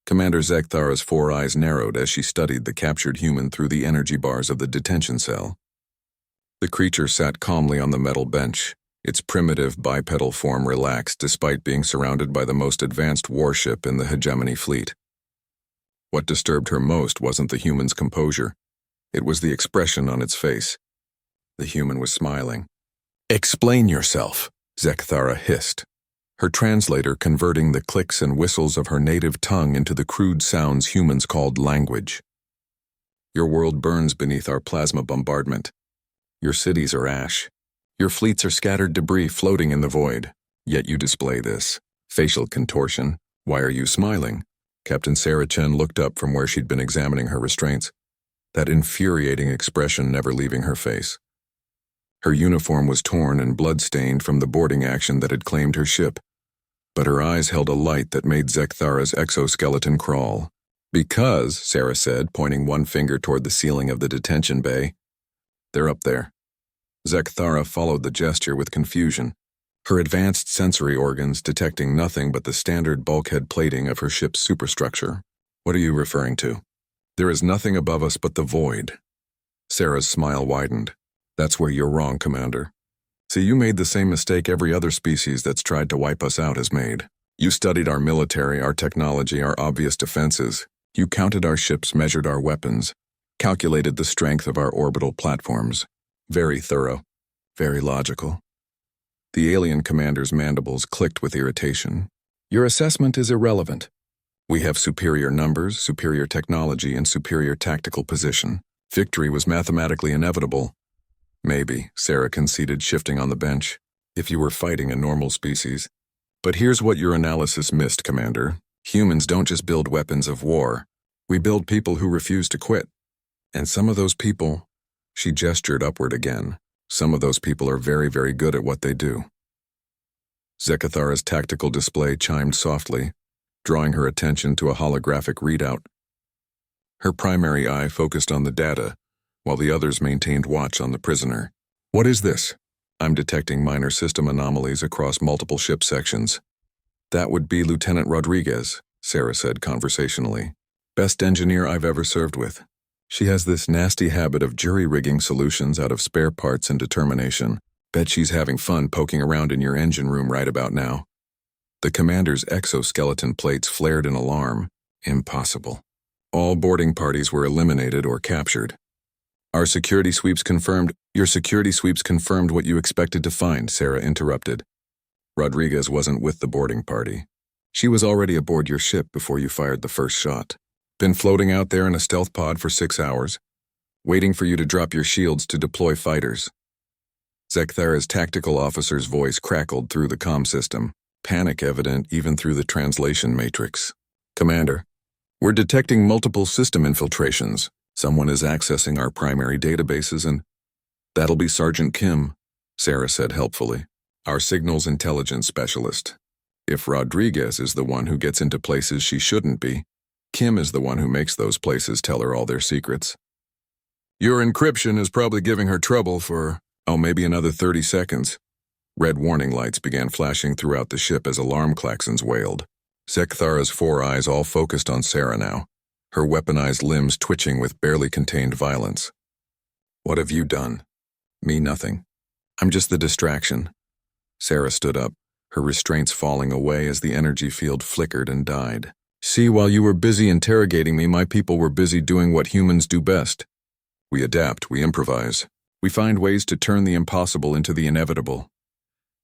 Commander Zekthara's four eyes narrowed as she studied the captured human through the energy bars of the detention cell. The creature sat calmly on the metal bench, its primitive bipedal form relaxed despite being surrounded by the most advanced warship in the hegemony fleet. What disturbed her most wasn't the human's composure. It was the expression on its face. The human was smiling. "Explain yourself," Zekthara hissed, her translator converting the clicks and whistles of her native tongue into the crude sounds humans called language. "Your world burns beneath our plasma bombardment. Your cities are ash. Your fleets are scattered debris floating in the void. Yet you display this facial contortion. Why are you smiling?" Captain Sarah Chen looked up from where she'd been examining her restraints, that infuriating expression never leaving her face. Her uniform was torn and blood-stained from the boarding action that had claimed her ship, but her eyes held a light that made Zekthara's exoskeleton crawl. "Because," Sarah said, pointing one finger toward the ceiling of the detention bay, "they're up there." Zekthara followed the gesture with confusion, her advanced sensory organs detecting nothing but the standard bulkhead plating of her ship's superstructure. "What are you referring to?" "There is nothing above us but the void." Sarah's smile widened. "That's where you're wrong, Commander. See, you made the same mistake every other species that's tried to wipe us out has made. You studied our military, our technology, our obvious defenses. You counted our ships, measured our weapons, calculated the strength of our orbital platforms. Very thorough, very logical." The alien commander's mandibles clicked with irritation. "Your assessment is irrelevant. We have superior numbers, superior technology, and superior tactical position. Victory was mathematically inevitable." "Maybe," Sarah conceded, shifting on the bench, "if you were fighting a normal species. But here's what your analysis missed, Commander. Humans don't just build weapons of war. We build people who refuse to quit. And some of those people," she gestured upward again, "some of those people are very, very good at what they do." Zekthara's tactical display chimed softly, drawing her attention to a holographic readout. Her primary eye focused on the data, while the others maintained watch on the prisoner. "What is this?" "I'm detecting minor system anomalies across multiple ship sections." "That would be Lieutenant Rodriguez," Sarah said conversationally. "Best engineer I've ever served with. She has this nasty habit of jury-rigging solutions out of spare parts and determination. Bet she's having fun poking around in your engine room right about now." The commander's exoskeleton plates flared in alarm. Impossible. All boarding parties were eliminated or captured. "Your security sweeps confirmed what you expected to find," Sarah interrupted. "Rodriguez wasn't with the boarding party. She was already aboard your ship before you fired the first shot. Been floating out there in a stealth pod for 6 hours, waiting for you to drop your shields to deploy fighters." Zekthara's tactical officer's voice crackled through the comm system, panic evident even through the translation matrix. "Commander, we're detecting multiple system infiltrations. Someone is accessing our primary databases and—" "That'll be Sergeant Kim," Sarah said helpfully, "our signals intelligence specialist. If Rodriguez is the one who gets into places she shouldn't be, Kim is the one who makes those places tell her all their secrets. Your encryption is probably giving her trouble for, maybe another 30 seconds. Red warning lights began flashing throughout the ship as alarm klaxons wailed. Zekthara's four eyes all focused on Sarah now, her weaponized limbs twitching with barely contained violence. "What have you done?" "Me, nothing. I'm just the distraction." Sarah stood up, her restraints falling away as the energy field flickered and died. "See, while you were busy interrogating me, my people were busy doing what humans do best. We adapt, we improvise. We find ways to turn the impossible into the inevitable."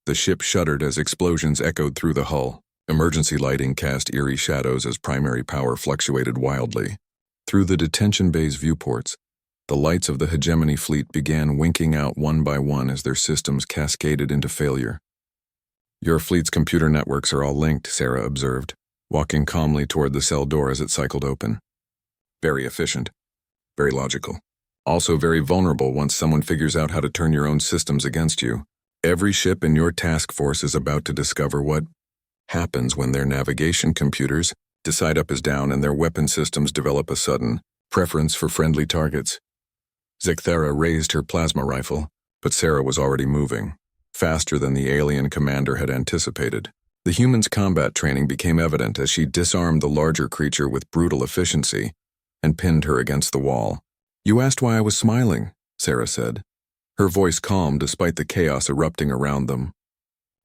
The ship shuddered as explosions echoed through the hull. Emergency lighting cast eerie shadows as primary power fluctuated wildly. Through the detention bay's viewports, the lights of the hegemony fleet began winking out one by one as their systems cascaded into failure. "Your fleet's computer networks are all linked," Sarah observed, walking calmly toward the cell door as it cycled open. "Very efficient, very logical. Also very vulnerable once someone figures out how to turn your own systems against you. Every ship in your task force is about to discover what happens when their navigation computers decide up is down and their weapon systems develop a sudden preference for friendly targets." Zekthara raised her plasma rifle, but Sarah was already moving, faster than the alien commander had anticipated. The human's combat training became evident as she disarmed the larger creature with brutal efficiency and pinned her against the wall. "You asked why I was smiling," Sarah said, her voice calm despite the chaos erupting around them.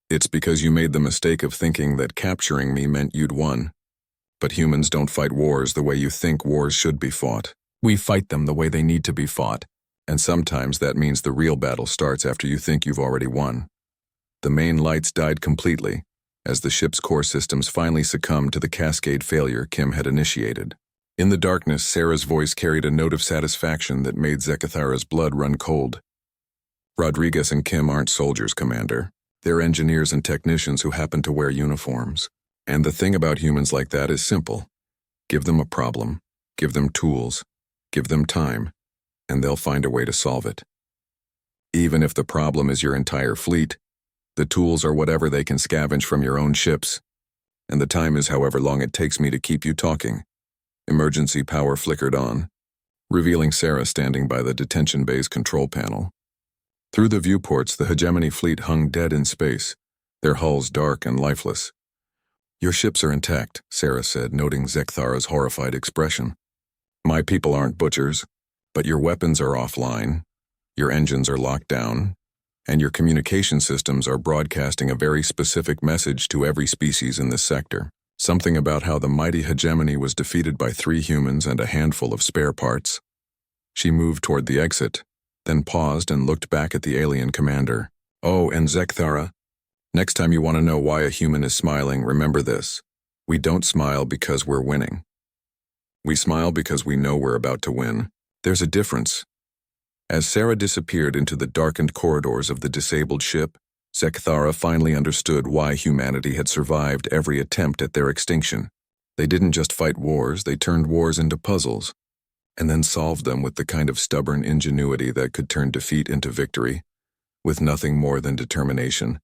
"It's because you made the mistake of thinking that capturing me meant you'd won. But humans don't fight wars the way you think wars should be fought. We fight them the way they need to be fought, and sometimes that means the real battle starts after you think you've already won." The main lights died completely as the ship's core systems finally succumbed to the cascade failure Kim had initiated. In the darkness, Sarah's voice carried a note of satisfaction that made Zekithara's blood run cold. "Rodriguez and Kim aren't soldiers, Commander. They're engineers and technicians who happen to wear uniforms. And the thing about humans like that is simple. Give them a problem, give them tools, give them time, and they'll find a way to solve it. Even if the problem is your entire fleet, the tools are whatever they can scavenge from your own ships, and the time is however long it takes me to keep you talking." Emergency power flickered on, revealing Sarah standing by the detention bay's control panel. Through the viewports, the hegemony fleet hung dead in space, their hulls dark and lifeless. "Your ships are intact," Sarah said, noting Zekthara's horrified expression. "My people aren't butchers, but your weapons are offline, your engines are locked down, and your communication systems are broadcasting a very specific message to every species in this sector. Something about how the mighty hegemony was defeated by 3 humans and a handful of spare parts." She moved toward the exit, then paused and looked back at the alien commander. "Oh, and Zekthara, next time you want to know why a human is smiling, remember this. We don't smile because we're winning. We smile because we know we're about to win. There's a difference." As Sarah disappeared into the darkened corridors of the disabled ship, Zekthara finally understood why humanity had survived every attempt at their extinction. They didn't just fight wars, they turned wars into puzzles, and then solved them with the kind of stubborn ingenuity that could turn defeat into victory, with nothing more than determination,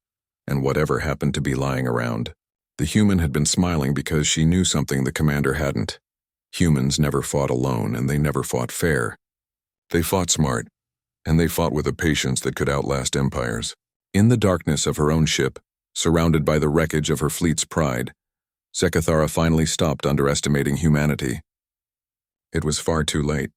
and whatever happened to be lying around. The human had been smiling because she knew something the commander hadn't. Humans never fought alone, and they never fought fair. They fought smart, and they fought with a patience that could outlast empires. In the darkness of her own ship, surrounded by the wreckage of her fleet's pride, Zekithara finally stopped underestimating humanity. It was far too late.